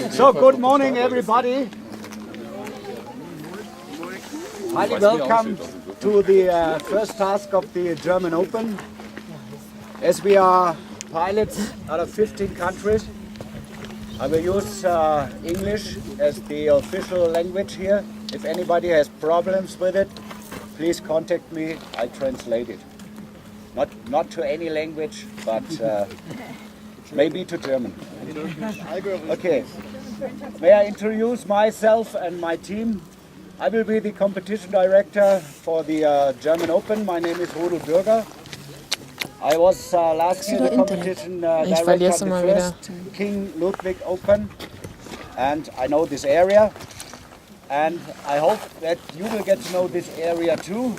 So, good morning, everybody. Highly welcome to the first task of the German Open. As we are pilots out of 15 countries, I will use English as the official language here. If anybody has problems with it, please contact me. I translate it. Not to any language, but maybe to German. Okay. May I introduce myself and my team? I will be the competition director for the German Open. My name is Rudel Bürger. I was last year the competition director of the first King Ludwig Open, and I know this area. And I hope that you will get to know this area too.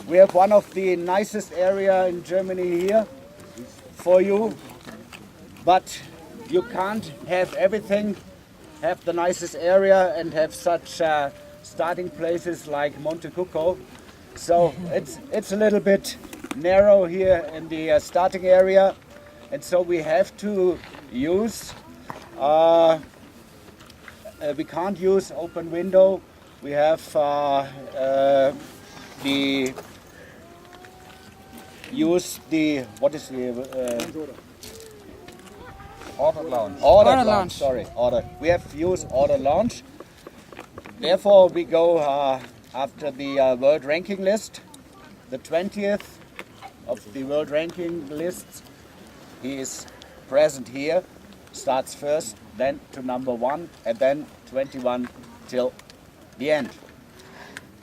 We have one of the nicest area in Germany here for you, but you can't have everything, have the nicest area and have such starting places like Monte Cucco. So it's a little bit narrow here in the starting area, and so we have to use we can't use open window. We have order lounge. Sorry, order. We have used order lounge. Therefore, we go after the world ranking list, the 20th of the world ranking lists. He is present here. Starts first, then to number 1, and then 21 till the end.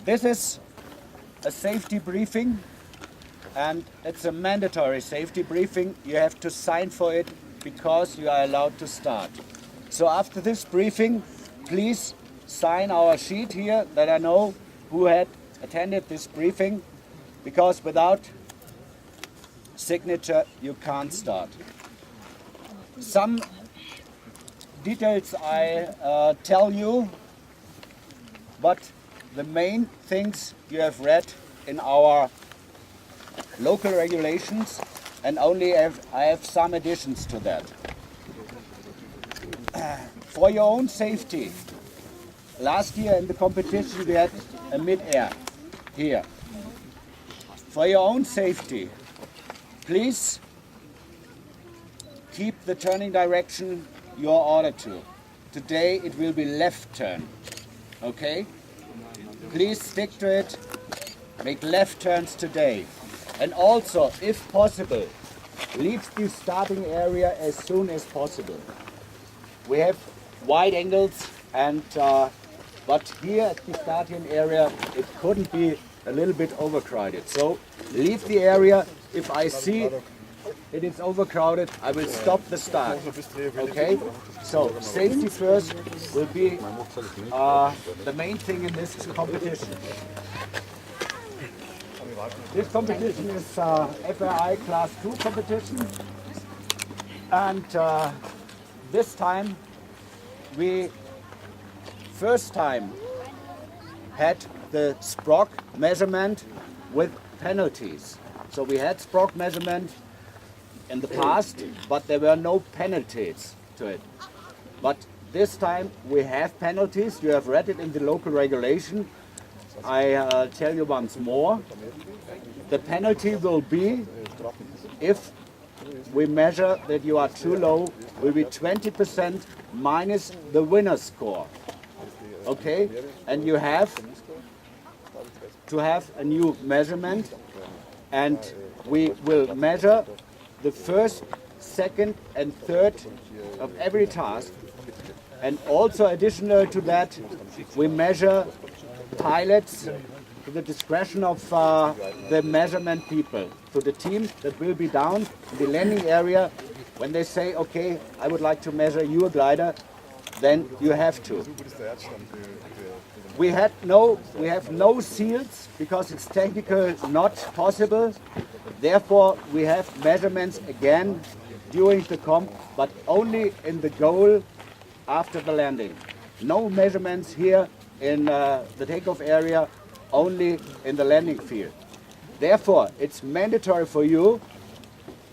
This is a safety briefing, and it's a mandatory safety briefing. You have to sign for it because you are allowed to start. So after this briefing, please sign our sheet here that I know who had attended this briefing, because without signature you can't start. Some details I tell you, but the main things you have read in our local regulations, and only I have some additions to that. For your own safety, last year in the competition we had a mid-air here. For your own safety, please keep the turning direction you are ordered to. Today it will be left turn, okay? Please stick to it, make left turns today. And also, if possible, leave the starting area as soon as possible. We have wide angles, and but here at the starting area it couldn't be a little bit overcrowded. So leave the area. If I see it is overcrowded, I will stop the start. Okay? So safety first will be the main thing in this competition. This competition is FRI Class 2 competition, and this time we first time had the Sprock measurement with penalties. So we had Sprock measurement in the past, but there were no penalties to it. But this time we have penalties. You have read it in the local regulation. I tell you once more. The penalty will be, if we measure that you are too low, will be 20% minus the winner's score. Okay? And you have to have a new measurement, and we will measure the first, second and third of every task. And also additional to that, we measure pilots to the discretion of the measurement people, to the team that will be down in the landing area. When they say, okay, I would like to measure your glider, then you have to. We have no seals because it's technically not possible. Therefore, we have measurements again during the comp, but only in the goal after the landing. No measurements here in the takeoff area, only in the landing field. Therefore, it's mandatory for you,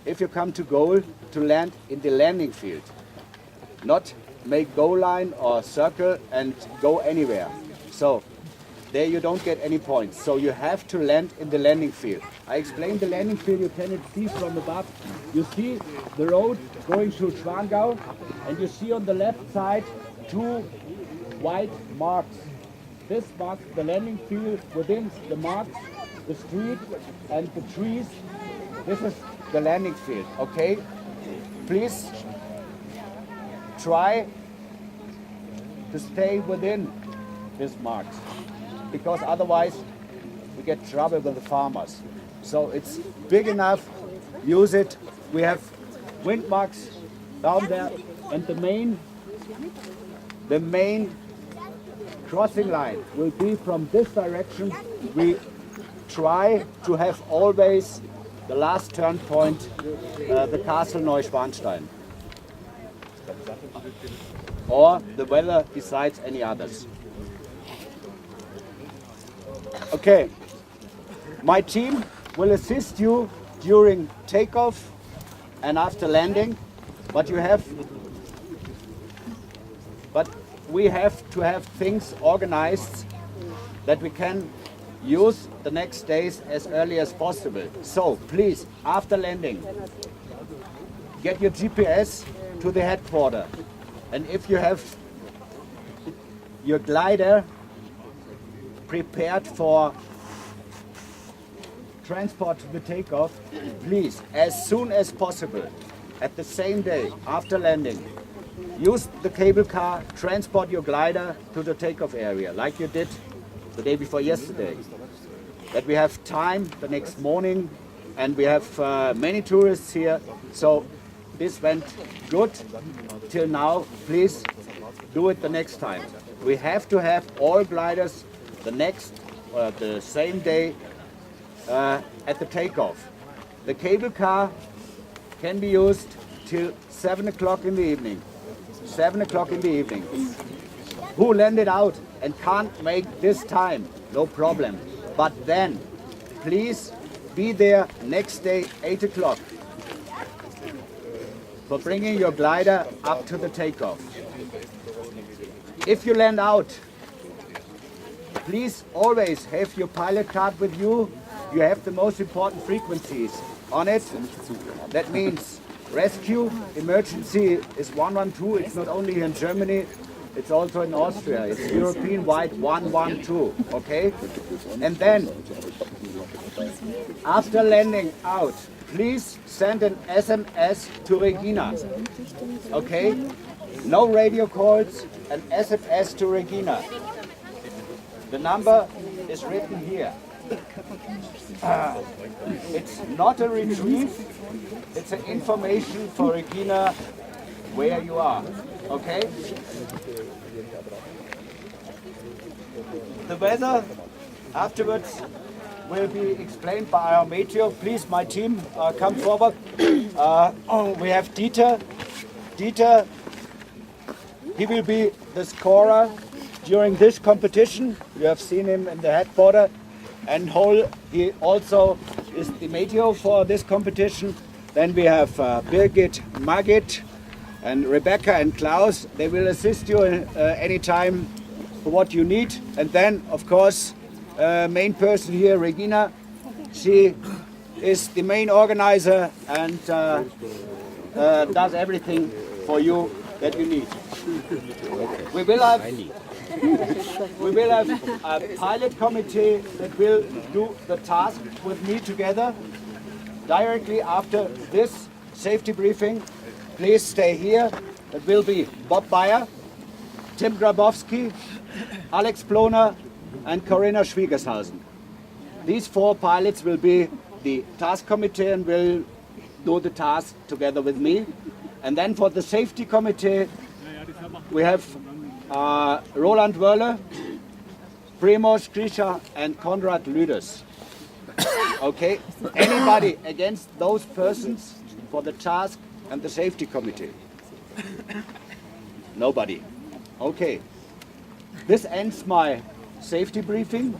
if you come to goal, to land in the landing field. Not make goal line or circle and go anywhere. So there you don't get any points. So you have to land in the landing field. I explained the landing field, you can see from above. You see the road going to Schwangau, and you see on the left side 2 white marks. This marks the landing field. Within the marks, the street and the trees. This is the landing field, okay? Please try to stay within these marks, because otherwise we get trouble with the farmers. So it's big enough, use it. We have wind marks down there, and the main crossing line will be from this direction. We try to have always the last turn point, the Castle Neuschwanstein, or the weather decides any others. Okay, my team will assist you during takeoff and after landing, but we have to have things organized that we can use the next days as early as possible. So please, after landing, get your GPS to the headquarters. And if you have your glider prepared for transport to the takeoff, please, as soon as possible, at the same day after landing, use the cable car, transport your glider to the takeoff area, like you did the day before yesterday. That we have time the next morning, and we have many tourists here, so this went good till now. Please do it the next time. We have to have all gliders the same day at the takeoff. The cable car can be used till 7 o'clock in the evening. 7 o'clock in the evening. Who landed out and can't make this time, no problem. But then, please be there next day, 8 o'clock, for bringing your glider up to the takeoff. If you land out, please always have your pilot card with you. You have the most important frequencies on it. That means rescue, emergency is 112. It's not only here in Germany, it's also in Austria. It's European-wide 112, okay? And then, after landing out, please send an SMS to Regina, okay? No radio calls, an SMS to Regina. The number is written here. It's not a retrieve, it's an information for Regina where you are, okay? The weather afterwards will be explained by our meteo. Please, my team, come forward. We have Dieter. Dieter, he will be the scorer during this competition. You have seen him in the headquarters. And he also is the meteo for this competition. Then we have Birgit, Margit, and Rebecca and Klaus. They will assist you anytime for what you need. And then, of course, main person here, Regina. She is the main organizer and does everything for you that you need. We will have a pilot committee that will do the task with me together directly after this safety briefing. Please stay here. It will be Bob Bayer, Tim Grabowski, Alex Ploner, and Corinna Schwiegershausen. These 4 pilots will be the task committee and will do the task together with me. And then for the safety committee, we have Roland Wörle, Primoz Grisha, and Konrad Lüders. Okay, anybody against those persons for the task and the safety committee? Nobody. Okay. This ends my safety briefing.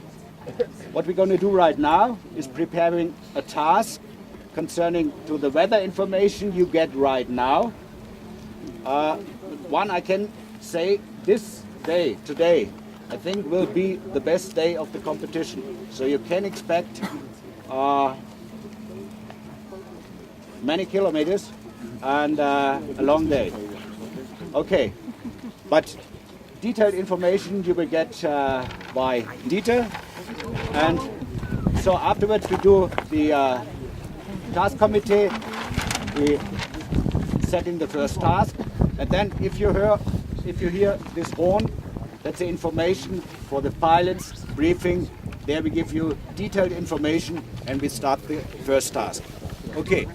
What we're going to do right now is preparing a task concerning to the weather information you get right now. One I can say, this day, today, I think will be the best day of the competition. So you can expect many kilometers and a long day. Okay, but detailed information you will get by Dieter. And so afterwards we do the task committee, we setting the first task, and then if you hear this horn, that's the information for the pilots briefing. There we give you detailed information and we start the first task. Okay.